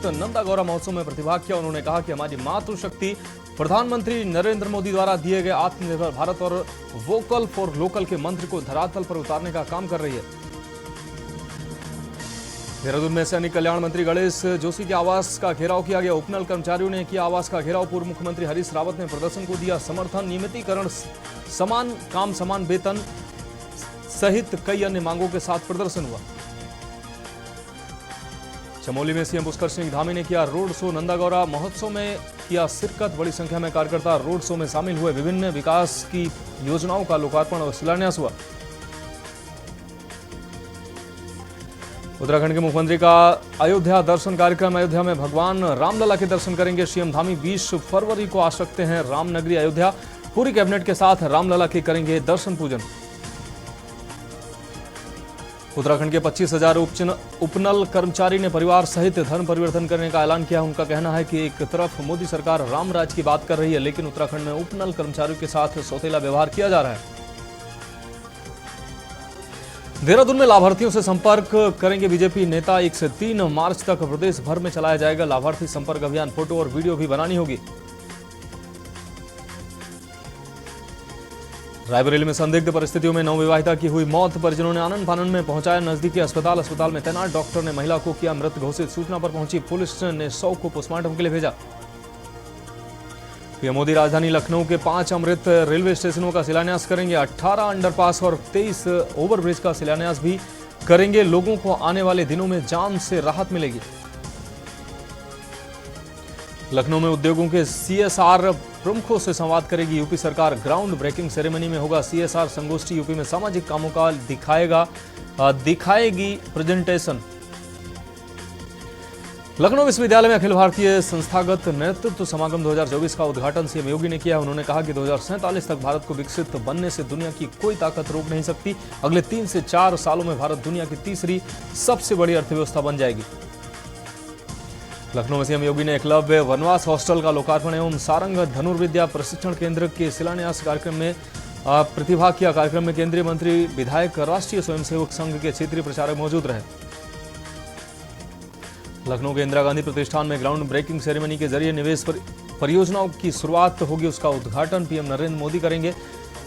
नंदा गौरा महोत्सव में प्रतिभाग किया। उन्होंने कहा कि हमारी मातृशक्ति प्रधानमंत्री नरेंद्र मोदी द्वारा दिए गए आत्मनिर्भर भारत और वोकल फॉर लोकल के मंत्र को धरातल पर उतारने का काम कर रही है। देहरादून में सैनिक कल्याण मंत्री गणेश जोशी के आवास का घेराव किया गया। उपनल कर्मचारियों ने किया आवास का घेराव। पूर्व मुख्यमंत्री हरीश रावत ने प्रदर्शन को दिया समर्थन। नियमितीकरण, समान काम समान वेतन सहित कई अन्य मांगों के साथ प्रदर्शन हुआ। चमोली में सीएम पुष्कर सिंह धामी ने किया रोड शो। नंदागौरा महोत्सव में किया शिरकत। बड़ी संख्या में कार्यकर्ता रोड शो में शामिल हुए। विभिन्न विकास की योजनाओं का लोकार्पण और शिलान्यास हुआ। उत्तराखंड के मुख्यमंत्री का अयोध्या दर्शन कार्यक्रम। अयोध्या में भगवान रामलला के दर्शन करेंगे सीएम धामी। 20 फरवरी को आ सकते हैं रामनगरी अयोध्या। पूरी कैबिनेट के साथ रामलला के करेंगे दर्शन पूजन। उत्तराखंड के 25,000 उपनल कर्मचारी ने परिवार सहित धर्म परिवर्तन करने का ऐलान किया। उनका कहना है कि एक तरफ मोदी सरकार रामराज की बात कर रही है, लेकिन उत्तराखंड में उपनल कर्मचारियों के साथ सौतेला व्यवहार किया जा रहा है। देहरादून में लाभार्थियों से संपर्क करेंगे बीजेपी नेता। 1 से 3 मार्च तक प्रदेश भर में चलाया जाएगा लाभार्थी संपर्क अभियान। फोटो और वीडियो भी बनानी होगी। रायबरेली में संदिग्ध परिस्थितियों में नवविवाहिता की हुई मौत। परिजनों ने आनन फानन में पहुंचाया नजदीकी अस्पताल। अस्पताल में तैनात डॉक्टर ने महिला को किया मृत घोषित। सूचना पर पहुंची पुलिस ने शव को पोस्टमार्टम के लिए भेजा। पीएम मोदी राजधानी लखनऊ के 5 अमृत रेलवे स्टेशनों का शिलान्यास करेंगे। 18 अंडरपास और 23 ओवरब्रिज का शिलान्यास भी करेंगे। लोगों को आने वाले दिनों में जाम से राहत मिलेगी। लखनऊ में उद्योगों के सीएसआर प्रमुखों से संवाद करेगी यूपी सरकार। ग्राउंड ब्रेकिंग सेरेमनी में होगा सीएसआर संगोष्ठी। यूपी में सामाजिक कामों का दिखाएगी प्रेजेंटेशन। लखनऊ विश्वविद्यालय में अखिल भारतीय संस्थागत नेतृत्व समागम 2024 का उद्घाटन सीएम योगी ने किया। उन्होंने कहा कि 2047 तक भारत को विकसित बनने से दुनिया की कोई ताकत रोक नहीं सकती। अगले 3 से 4 सालों में भारत दुनिया की तीसरी सबसे बड़ी अर्थव्यवस्था बन जाएगी। लखनऊ में सीएम योगी ने एकलव्य वनवास हॉस्टल का लोकार्पण एवं सारंग धनुर्विद्या प्रशिक्षण केंद्र के शिलान्यास कार्यक्रम में प्रतिभाग किया। कार्यक्रम में केंद्रीय मंत्री, विधायक, राष्ट्रीय स्वयंसेवक संघ के क्षेत्रीय प्रचारक मौजूद रहे। लखनऊ के इंदिरा गांधी प्रतिष्ठान में ग्राउंड ब्रेकिंग सेरेमनी के जरिए निवेश परियोजनाओं की शुरुआत होगी। उसका उद्घाटन पीएम नरेंद्र मोदी करेंगे।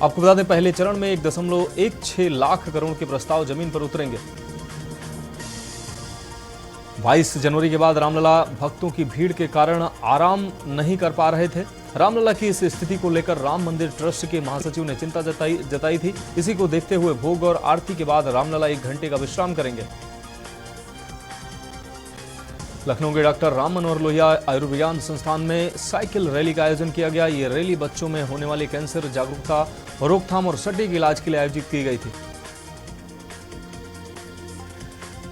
आपको बता दें, पहले चरण में 1.16 लाख करोड़ के प्रस्ताव जमीन पर उतरेंगे। 22 जनवरी के बाद रामलला भक्तों की भीड़ के कारण आराम नहीं कर पा रहे थे। रामलला की इस स्थिति को लेकर राम मंदिर ट्रस्ट के महासचिव ने चिंता जताई थी। इसी को देखते हुए भोग और आरती के बाद रामलला 1 घंटे का विश्राम करेंगे। लखनऊ के डॉक्टर राम मनोहर लोहिया आयुर्विज्ञान संस्थान में साइकिल रैली का आयोजन किया गया। ये रैली बच्चों में होने वाली कैंसर जागरूकता, रोकथाम और सटीक इलाज के लिए आयोजित की गई थी।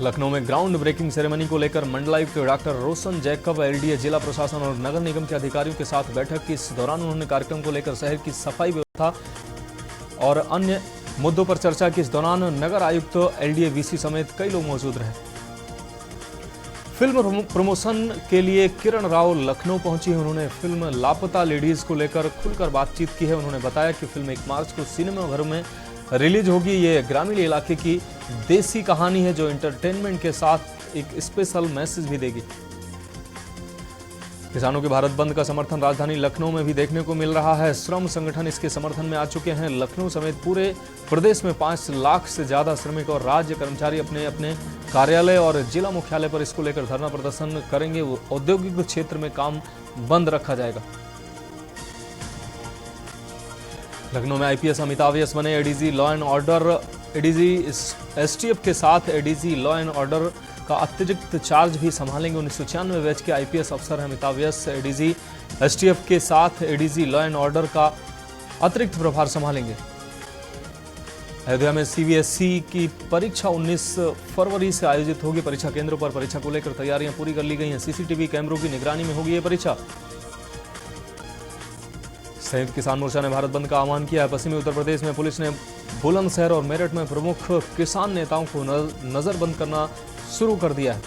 लखनऊ में ग्राउंड ब्रेकिंग सेरेमनी को लेकर मंडलायुक्त डॉक्टर रोशन जैकब, एलडीए, जिला प्रशासन और नगर निगम के अधिकारियों के साथ बैठक की। इस दौरान उन्होंने कार्यक्रम को लेकर शहर की सफाई व्यवस्था और अन्य मुद्दों पर चर्चा की। इस दौरान नगर आयुक्त, एलडीए, वीसी समेत कई लोग मौजूद रहे। फिल्म प्रमोशन के लिए किरण राव लखनऊ पहुंची है। उन्होंने फिल्म लापता लेडीज को लेकर खुलकर बातचीत की है। उन्होंने बताया कि फिल्म 1 मार्च को सिनेमाघरों में रिलीज होगी। ये ग्रामीण इलाके की देसी कहानी है जो एंटरटेनमेंट के साथ एक स्पेशल मैसेज भी देगी। किसानों के भारत बंद का समर्थन राजधानी लखनऊ में भी देखने को मिल रहा है। श्रम संगठन इसके समर्थन में आ चुके हैं। लखनऊ समेत पूरे प्रदेश में 5 लाख से ज्यादा श्रमिक और राज्य कर्मचारी अपने अपने कार्यालय और जिला मुख्यालय पर इसको लेकर धरना प्रदर्शन करेंगे। औद्योगिक क्षेत्र में काम बंद रखा जाएगा। लखनऊ में आईपीएस अमिताभ यस बने ADG law and order. ADG STF के साथ एडीजी लॉ एंड ऑर्डर का अतिरिक्त चार्ज भी संभालेंगे। 1996 बैच के आईपीएस अफसर हैं अमिताभ यस। एडीजी एसटीएफ के साथ एडीजी लॉ एंड ऑर्डर का अतिरिक्त प्रभार संभालेंगे। अयोध्या में सीबीएसई की परीक्षा 19 फरवरी से आयोजित होगी। परीक्षा केंद्रों पर परीक्षा को लेकर तैयारियां पूरी कर ली गई हैं। सीसीटीवी कैमरों की निगरानी में होगी ये परीक्षा। संयुक्त किसान मोर्चा ने भारत बंद का आह्वान किया है। पश्चिमी उत्तर प्रदेश में पुलिस ने बुलंदशहर और मेरठ में प्रमुख किसान नेताओं को नजरबंद करना शुरू कर दिया है।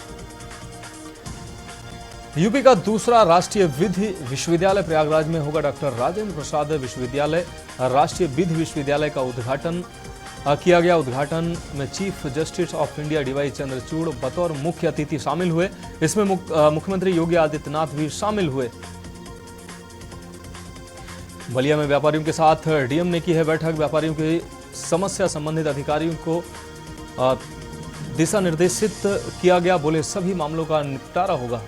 यूपी का दूसरा राष्ट्रीय विधि विश्वविद्यालय प्रयागराज में होगा। डॉक्टर राजेंद्र प्रसाद विश्वविद्यालय, राष्ट्रीय विधि विश्वविद्यालय का उद्घाटन किया गया। उद्घाटन में chief justice of India DY Chandrachud बतौर मुख्य अतिथि शामिल हुए। इसमें मुख्यमंत्री योगी आदित्यनाथ भी शामिल हुए। बलिया में व्यापारियों के साथ डीएम ने की है बैठक। व्यापारियों की समस्या संबंधित अधिकारियों को दिशा निर्देशित किया गया। बोले सभी मामलों का निपटारा होगा।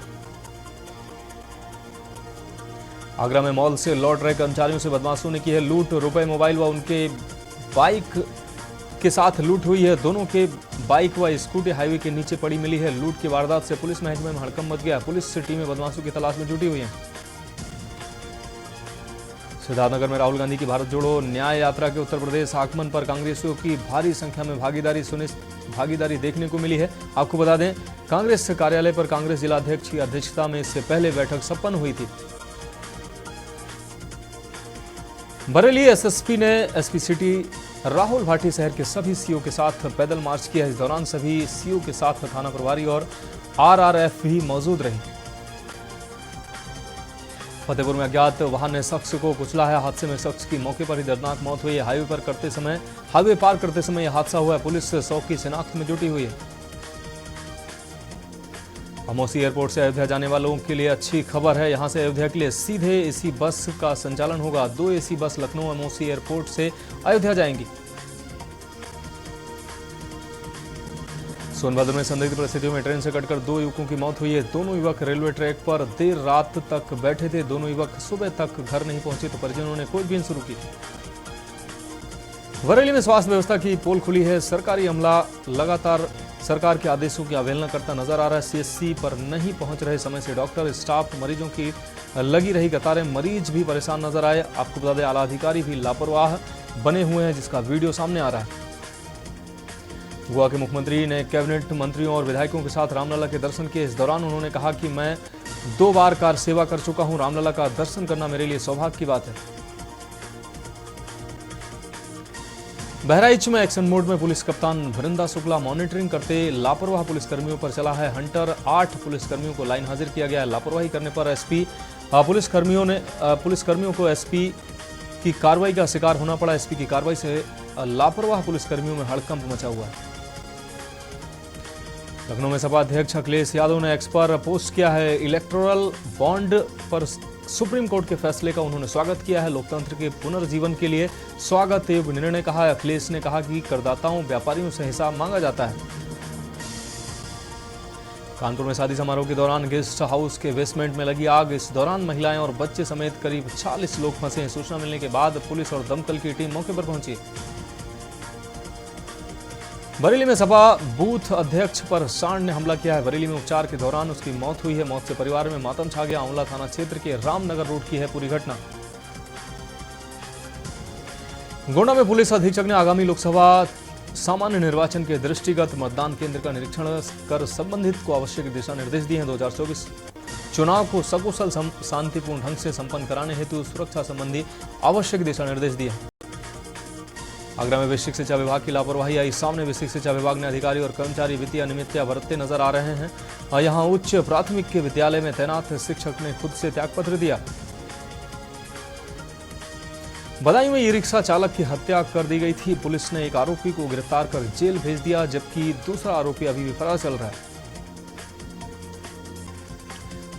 आगरा में मॉल से लौट रहे कर्मचारियों से बदमाशों ने की है लूट। रुपए, मोबाइल व उनके बाइक के साथ लूट हुई है। दोनों के बाइक व स्कूटी हाईवे के नीचे पड़ी मिली है। लूट की वारदात से पुलिस महकमे में हड़कंप मच गया। पुलिस से टीमें बदमाशों की तलाश में जुटी हुई हैं। सिद्धार्थनगर में राहुल गांधी की भारत जोड़ो न्याय यात्रा के उत्तर प्रदेश आगमन पर कांग्रेसियों की भारी संख्या में भागीदारी देखने को मिली है। आपको बता दें, कांग्रेस कार्यालय पर कांग्रेस जिला अध्यक्ष की अध्यक्षता में इससे पहले बैठक संपन्न हुई थी। बरेली एसएसपी ने एसपी सिटी राहुल भाटी शहर के सभी सीओ के साथ पैदल मार्च किया। इस दौरान सभी सीओ के साथ थाना प्रभारी और आरआरएफ भी मौजूद रही। फतेहपुर में अज्ञात वाहन ने शख्स को कुचला है। हादसे में शख्स की मौके पर ही दर्दनाक मौत हुई है। हाईवे पार करते समय यह हादसा हुआ है। पुलिस 100 की शिनाख्त में जुटी हुई है। अमौसी एयरपोर्ट से अयोध्या जाने वालों के लिए अच्छी खबर है। यहां से अयोध्या के लिए सीधे एसी बस का संचालन होगा। 2 AC bus Lucknow Amausi airport से अयोध्या जाएंगी। सोनभद्र में संदिग्ध परिस्थितियों में ट्रेन से कटकर 2 युवकों की मौत हुई है। दोनों युवक रेलवे ट्रैक पर देर रात तक बैठे थे। दोनों युवक सुबह तक घर नहीं पहुंचे तो परिजनों ने खोजबीन शुरू की। बरेली में स्वास्थ्य व्यवस्था की पोल खुली है। सरकारी अमला लगातार सरकार के आदेशों की अवहेलना करता नजर आ रहा है। सीएचसी पर नहीं पहुंच रहे समय से डॉक्टर, स्टाफ, मरीजों की लगी रही कतारें। मरीज भी परेशान नजर आए। आपको बता दें, आला अधिकारी भी लापरवाह बने हुए हैं, जिसका वीडियो सामने आ रहा है। गोवा के मुख्यमंत्री ने कैबिनेट मंत्रियों और विधायकों के साथ रामलला के दर्शन किए। इस दौरान उन्होंने कहा कि मैं 2 बार कार सेवा कर चुका हूं। रामलला का दर्शन करना मेरे लिए सौभाग्य की बात है। बहराइच में एक्शन मोड में पुलिस कप्तान वृंदा शुक्ला मॉनिटरिंग करते लापरवाह पुलिसकर्मियों पर चला है हंटर। 8 पुलिसकर्मियों को लाइन हाजिर किया गया है। लापरवाही करने पर पुलिसकर्मियों को एसपी की कार्रवाई का शिकार होना पड़ा। एसपी की कार्रवाई से लापरवाह पुलिसकर्मियों में हड़कंप मचा हुआ है। लखनऊ में सपा अध्यक्ष अखिलेश यादव ने एक्स पर पोस्ट किया है। इलेक्टोरल बॉन्ड पर सुप्रीम कोर्ट के फैसले का उन्होंने स्वागत किया है। लोकतंत्र के पुनर्जीवन के लिए स्वागत योग्य निर्णय कहा है। अखिलेश ने कहा कि करदाताओं, व्यापारियों से हिसाब मांगा जाता है। कानपुर में शादी समारोह के दौरान गेस्ट हाउस के बेसमेंट में लगी आग। इस दौरान महिलाएं और बच्चे समेत करीब 40 लोग फंसे हैं। सूचना मिलने के बाद पुलिस और दमकल की टीम मौके पर पहुंची। बरेली में सपा बूथ अध्यक्ष पर सांड ने हमला किया है। बरेली में उपचार के दौरान उसकी मौत हुई है। मौत से परिवार में मातम छा गया। आंवला थाना क्षेत्र के रामनगर रोड की है पूरी घटना। गोंडा में पुलिस अधीक्षक ने आगामी लोकसभा सामान्य निर्वाचन के दृष्टिगत मतदान केंद्र का निरीक्षण कर संबंधित को आवश्यक दिशा निर्देश दिए हैं। 2024 चुनाव को सकुशल शांतिपूर्ण ढंग से संपन्न कराने हेतु सुरक्षा संबंधी आवश्यक दिशा निर्देश दिए। आगरा में बेसिक शिक्षा विभाग की लापरवाही आई सामने। बेसिक शिक्षा विभाग ने अधिकारी और कर्मचारी वित्तीय अनियमितता बरतते नजर आ रहे हैं। और यहां उच्च प्राथमिक के विद्यालय में तैनात शिक्षक ने खुद से त्यागपत्र दिया। बदायूं में ई रिक्शा चालक की हत्या कर दी गई थी। पुलिस ने एक आरोपी को गिरफ्तार कर जेल भेज दिया, जबकि दूसरा आरोपी अभी भी फरार चल रहा है।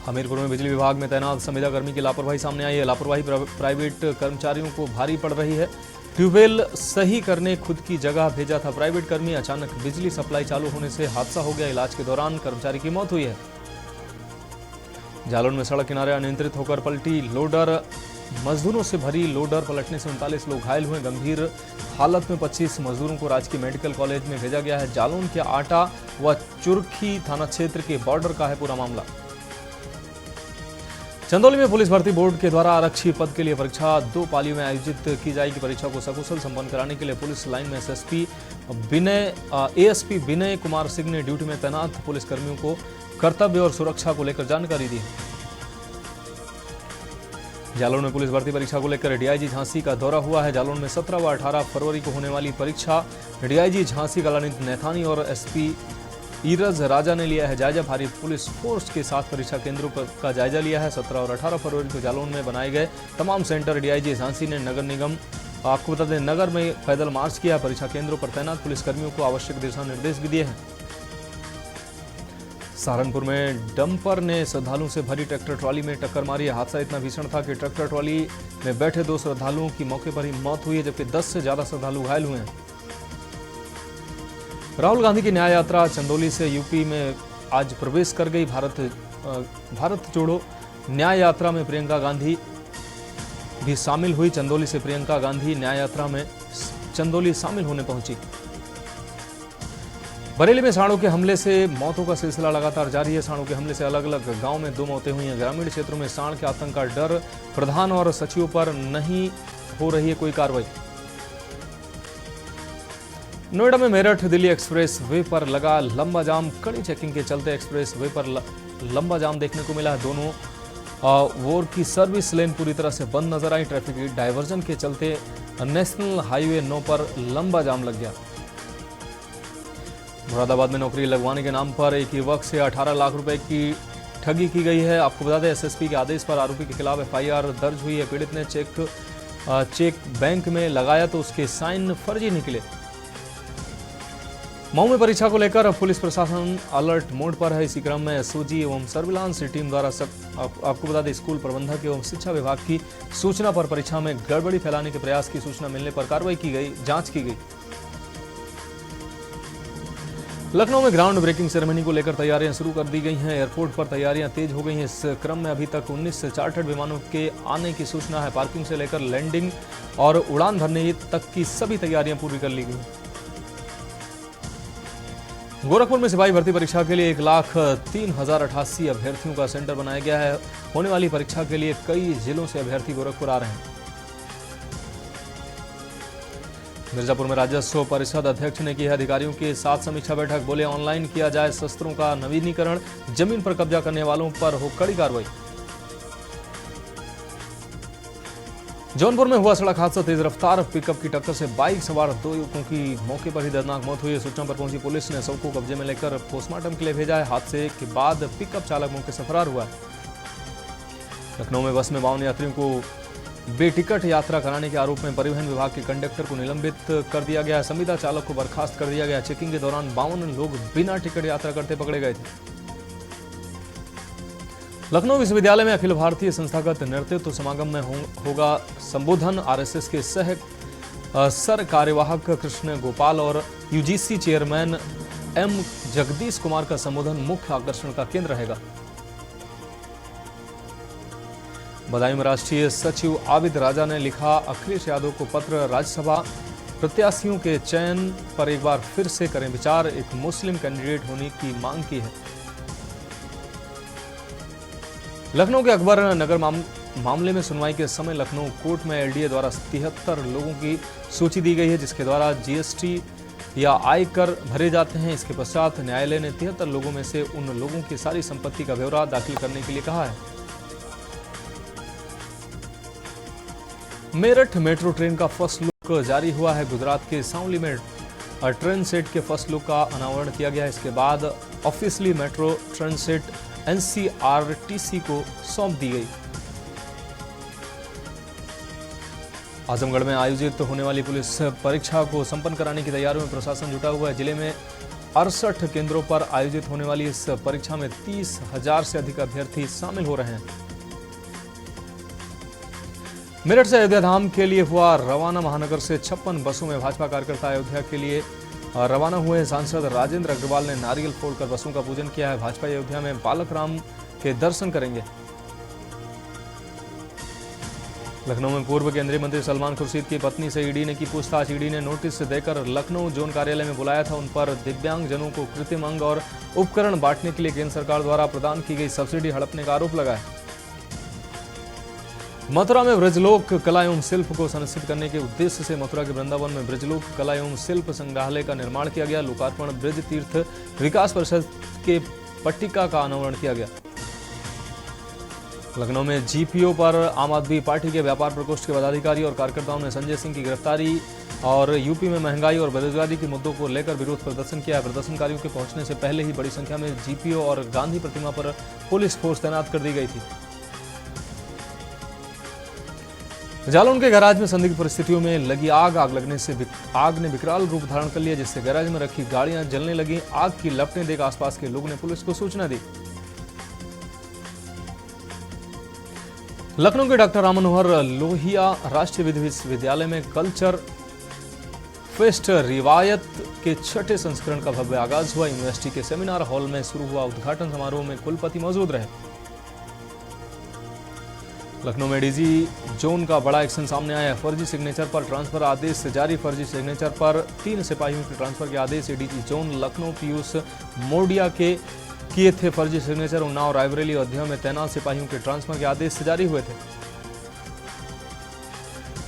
हमीरपुर में बिजली विभाग में तैनात संविदा कर्मी की लापरवाही सामने आई है। लापरवाही प्राइवेट कर्मचारियों को भारी पड़ रही है। ट्यूबवेल सही करने खुद की जगह भेजा था प्राइवेट कर्मी। अचानक बिजली सप्लाई चालू होने से हादसा हो गया। इलाज के दौरान कर्मचारी की मौत हुई है। जालौन में सड़क किनारे अनियंत्रित होकर पलटी लोडर। मजदूरों से भरी लोडर पलटने से 39 लोग घायल हुए। गंभीर हालत में 25 मजदूरों को राजकीय मेडिकल कॉलेज में भेजा गया है। जालौन के आटा व चुरखी थाना क्षेत्र के बॉर्डर का है पूरा मामला। चंदौली में पुलिस भर्ती बोर्ड के द्वारा आरक्षी पद के लिए परीक्षा 2 पालियों में आयोजित की जाएगी। परीक्षा को सकुशल संपन्न कराने के लिए पुलिस लाइन में एएसपी विनय कुमार सिंह ने ड्यूटी में तैनात पुलिसकर्मियों को कर्तव्य और सुरक्षा को लेकर जानकारी दी। जालौन में पुलिस भर्ती परीक्षा को लेकर डीआईजी झांसी का दौरा हुआ है। जालौन में 17 व 18 फरवरी को होने वाली परीक्षा डीआईजी झांसी कलानित नैथानी और एसपी ईरज राजा ने लिया है जायजा। भारी पुलिस फोर्स के साथ परीक्षा केंद्रों का जायजा लिया है। 17 और 18 फरवरी को जालौन में बनाए गए तमाम सेंटर डीआईजी झांसी ने नगर निगम आपको बता दें, नगर में पैदल मार्च किया। परीक्षा केंद्रों पर तैनात पुलिसकर्मियों को आवश्यक दिशा निर्देश भी दिए हैं। सहारनपुर में डंपर ने श्रद्धालुओं से भरी ट्रैक्टर ट्रॉली में टक्कर मारी। हादसा इतना भीषण था कि ट्रैक्टर ट्रॉली में बैठे 2 श्रद्धालुओं की मौके पर ही मौत हुई है, जबकि 10 से ज्यादा श्रद्धालु घायल हुए हैं। राहुल गांधी की न्याय यात्रा चंदौली से यूपी में आज प्रवेश कर गई। भारत जोड़ो न्याय यात्रा में प्रियंका गांधी भी शामिल हुई। चंदौली से प्रियंका गांधी न्याय यात्रा में चंदौली शामिल होने पहुंची। बरेली में सांडों के हमले से मौतों का सिलसिला लगातार जारी है। सांडों के हमले से अलग अलग गांव में 2 मौतें हुई हैं। ग्रामीण क्षेत्रों में सांड के आतंक का डर, प्रधान और सचिवों पर नहीं हो रही है कोई कार्रवाई। नोएडा में मेरठ दिल्ली एक्सप्रेस वे पर लगा लंबा जाम। कड़ी चेकिंग के चलते एक्सप्रेस वे पर लंबा जाम देखने को मिला है। दोनों ओर की सर्विस लेन पूरी तरह से बंद नजर आई। ट्रैफिक डायवर्जन के चलते नेशनल हाईवे 9 पर लंबा जाम लग गया। मुरादाबाद में नौकरी लगवाने के नाम पर एक युवक से 18 लाख रुपए की ठगी की गई है। आपको बता दें, एसएसपी के आदेश पर आरोपी के खिलाफ एफआईआर दर्ज हुई है। पीड़ित ने चेक बैंक में लगाया तो उसके साइन फर्जी निकले। मऊ में परीक्षा को लेकर पुलिस प्रशासन अलर्ट मोड पर है। इसी क्रम में एसओजी एवं सर्विलांस टीम द्वारा आपको बता दें, स्कूल प्रबंधक एवं शिक्षा विभाग की सूचना पर परीक्षा में गड़बड़ी फैलाने के प्रयास की सूचना मिलने पर कार्रवाई की गई, जांच की गई। लखनऊ में ग्राउंड ब्रेकिंग सेरेमनी को लेकर तैयारियां शुरू कर दी गई हैं। एयरपोर्ट पर तैयारियां तेज हो गई हैं। इस क्रम में अभी तक 19 चार्टर्ड विमानों के आने की सूचना है। पार्किंग से लेकर लैंडिंग और उड़ान भरने तक की सभी तैयारियां पूरी कर ली गई। गोरखपुर में सिपाही भर्ती परीक्षा के लिए 1,03,088 अभ्यर्थियों का सेंटर बनाया गया है। होने वाली परीक्षा के लिए कई जिलों से अभ्यर्थी गोरखपुर आ रहे हैं। मिर्जापुर में राजस्व परिषद अध्यक्ष ने की है अधिकारियों के साथ समीक्षा बैठक। बोले, ऑनलाइन किया जाए शस्त्रों का नवीनीकरण, जमीन पर कब्जा करने वालों पर हो कड़ी कार्रवाई। जौनपुर में हुआ सड़क हादसा। तेज रफ्तार पिकअप की टक्कर से बाइक सवार 2 युवकों की मौके पर ही दर्दनाक मौत हुई है। सूचना पर पहुंची पुलिस ने शव को कब्जे में लेकर पोस्टमार्टम के लिए भेजा है। हादसे के बाद पिकअप चालक मौके से फरार हुआ है। लखनऊ में बस में 52 यात्रियों को बेटिकट यात्रा कराने के आरोप में परिवहन विभाग के कंडक्टर को निलंबित कर दिया गया। संविदा चालक को बर्खास्त कर दिया गया। चेकिंग के दौरान 52 लोग बिना टिकट यात्रा करते पकड़े गए थे। लखनऊ विश्वविद्यालय में अखिल भारतीय संस्थागत नेतृत्व समागम में होगा संबोधन। आरएसएस के सर कार्यवाहक कृष्ण गोपाल और UGC chairman M Jagdish Kumar का संबोधन मुख्य आकर्षण का केंद्र रहेगा। बदायूं में राष्ट्रीय सचिव आबिद राजा ने लिखा अखिलेश यादव को पत्र। राज्यसभा प्रत्याशियों के चयन पर एक बार फिर से करें विचार। एक मुस्लिम कैंडिडेट होने की मांग की है। लखनऊ के अकबर नगर मामले में सुनवाई के समय लखनऊ कोर्ट में एलडीए द्वारा 73 लोगों की सूची दी गई है, जिसके द्वारा जीएसटी या आयकर भरे जाते हैं। इसके पश्चात न्यायालय ने 73 लोगों में से उन लोगों की सारी संपत्ति का ब्यौरा दाखिल करने के लिए कहा है। मेरठ मेट्रो ट्रेन का फर्स्ट लुक जारी हुआ है। गुजरात के सांवली में ट्रेन सेट के फर्स्ट लुक का अनावरण किया गया। इसके बाद officially metro train set NCRTC को सौंप दी गई। आजमगढ़ में आयोजित होने वाली पुलिस परीक्षा को संपन्न कराने की तैयारियों में प्रशासन जुटा हुआ है। जिले में 68 केंद्रों पर आयोजित होने वाली इस परीक्षा में 30,000 से अधिक अभ्यर्थी शामिल हो रहे हैं। मेरठ से अयोध्या धाम के लिए हुआ रवाना। महानगर से 56 बसों में भाजपा कार्यकर्ता अयोध्या के लिए रवाना हुए। सांसद राजेंद्र अग्रवाल ने नारियल फोड़कर बसों का पूजन किया है। भाजपा अयोध्या में बालक राम के दर्शन करेंगे। लखनऊ में पूर्व केंद्रीय मंत्री सलमान खुर्शीद की पत्नी से ईडी ने की पूछताछ। ईडी ने नोटिस देकर लखनऊ जोन कार्यालय में बुलाया था। उन पर दिव्यांग जनों को कृत्रिम अंग और उपकरण बांटने के लिए केंद्र सरकार द्वारा प्रदान की गई सब्सिडी हड़पने का आरोप लगाया। मथुरा में ब्रजलोक कला एवं शिल्प को संरक्षित करने के उद्देश्य से मथुरा के वृंदावन में ब्रजलोक कला एवं शिल्प संग्रहालय का निर्माण किया गया। लोकार्पण ब्रज तीर्थ विकास परिषद के पट्टिका का अनावरण किया गया। लखनऊ में जीपीओ पर आम आदमी पार्टी के व्यापार प्रकोष्ठ के पदाधिकारी और कार्यकर्ताओं ने संजय सिंह की गिरफ्तारी और यूपी में महंगाई और बेरोजगारी के मुद्दों को लेकर विरोध प्रदर्शन किया। प्रदर्शनकारियों के पहुंचने से पहले ही बड़ी संख्या में जीपीओ और गांधी प्रतिमा पर पुलिस फोर्स तैनात कर दी गई थी। जालौन के गैराज में संदिग्ध परिस्थितियों में लगी आग लगने से आग ने विकराल रूप धारण कर लिया, जिससे गैराज में रखी गाड़ियां जलने लगी। आग की लपटें देख आसपास के लोगों ने पुलिस को सूचना दी। लखनऊ के डॉक्टर राम मनोहर लोहिया राष्ट्रीय विधि विश्वविद्यालय में कल्चर फेस्ट रिवायत के 6ठे संस्करण का भव्य आगाज हुआ। यूनिवर्सिटी के सेमिनार हॉल में शुरू हुआ उद्घाटन समारोह में कुलपति मौजूद रहे। लखनऊ में डीजी जोन का बड़ा एक्शन सामने आया। फर्जी सिग्नेचर पर ट्रांसफर आदेश जारी। फर्जी सिग्नेचर पर 3 सिपाहियों के ट्रांसफर के आदेश डीजी जोन लखनऊ पीयूष मोडिया के किए थे। फर्जी सिग्नेचर उन्नाव, रायबरेली और अयोध्या में तैनात सिपाहियों के ट्रांसफर के आदेश जारी हुए थे।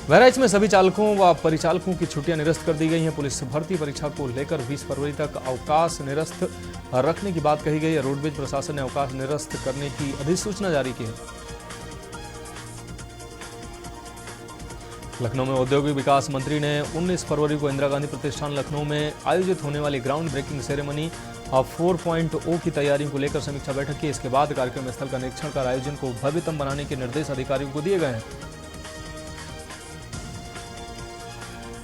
बहराइच में सभी चालकों व परिचालकों की छुट्टियां निरस्त कर दी गई हैं। पुलिस भर्ती परीक्षा को लेकर 20 फरवरी तक अवकाश निरस्त रखने की बात कही गई है। रोडवेज प्रशासन ने अवकाश निरस्त करने की अधिसूचना जारी की है। लखनऊ में औद्योगिक विकास मंत्री ने 19 फरवरी को इंदिरा गांधी प्रतिष्ठान लखनऊ में आयोजित होने वाली ग्राउंड ब्रेकिंग सेरेमनी 4.0 की तैयारियों को लेकर समीक्षा बैठक की। इसके बाद कार्यक्रम स्थल का निरीक्षण कर आयोजन को भव्यतम बनाने के निर्देश अधिकारियों को दिए गए हैं।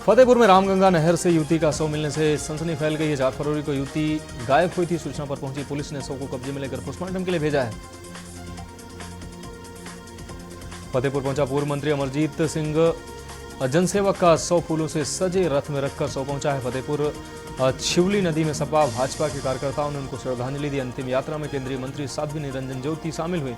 फतेहपुर में रामगंगा नहर से युवती का शव मिलने से सनसनी फैल गई है। 4 फरवरी को युवती गायब हुई थी। सूचना पर पहुंची पुलिस ने शव को कब्जे में लेकर पोस्टमार्टम के लिए भेजा है। फतेहपुर पहुंचा पूर्व मंत्री अमरजीत सिंह जनसेवक का 100 फूलों से सजे रथ में रखकर शव पहुंचा है। फतेहपुर छिवली नदी में सपा भाजपा के कार्यकर्ताओं ने उनको श्रद्धांजलि दी। अंतिम यात्रा में केंद्रीय मंत्री साध्वी निरंजन ज्योति शामिल हुई।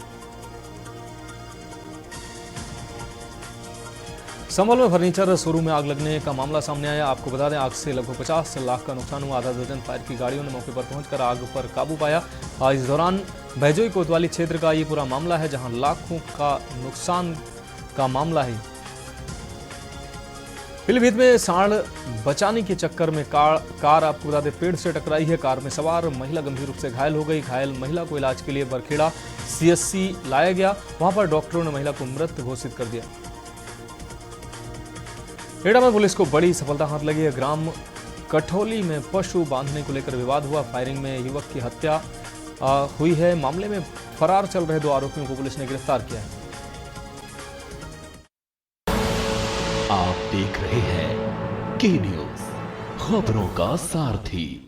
संभल में फर्नीचर शोरूम में आग लगने का मामला सामने आया। आपको बता दें, आग से लगभग 50 लाख का नुकसान हुआ। आधा दर्जन फायर की गाड़ियों ने मौके पर पहुंचकर आग पर काबू पाया। इस दौरान भैजोई कोतवाली क्षेत्र का ये पूरा मामला है, जहां लाखों का नुकसान का मामला है। पीलीभीत में सांड बचाने के चक्कर में कार आपको बता दें पेड़ से टकराई है। कार में सवार महिला गंभीर रूप से घायल हो गई। घायल महिला को इलाज के लिए बरखेड़ा सीएचसी लाया गया। वहां पर डॉक्टरों ने महिला को मृत घोषित कर दिया। एटा में पुलिस को बड़ी सफलता हाथ लगी है। ग्राम कठौली में पशु बांधने को लेकर विवाद हुआ। फायरिंग में युवक की हत्या हुई है। मामले में फरार चल रहे 2 आरोपियों को पुलिस ने गिरफ्तार किया है। आप देख रहे हैं के न्यूज़, खबरों का सारथी।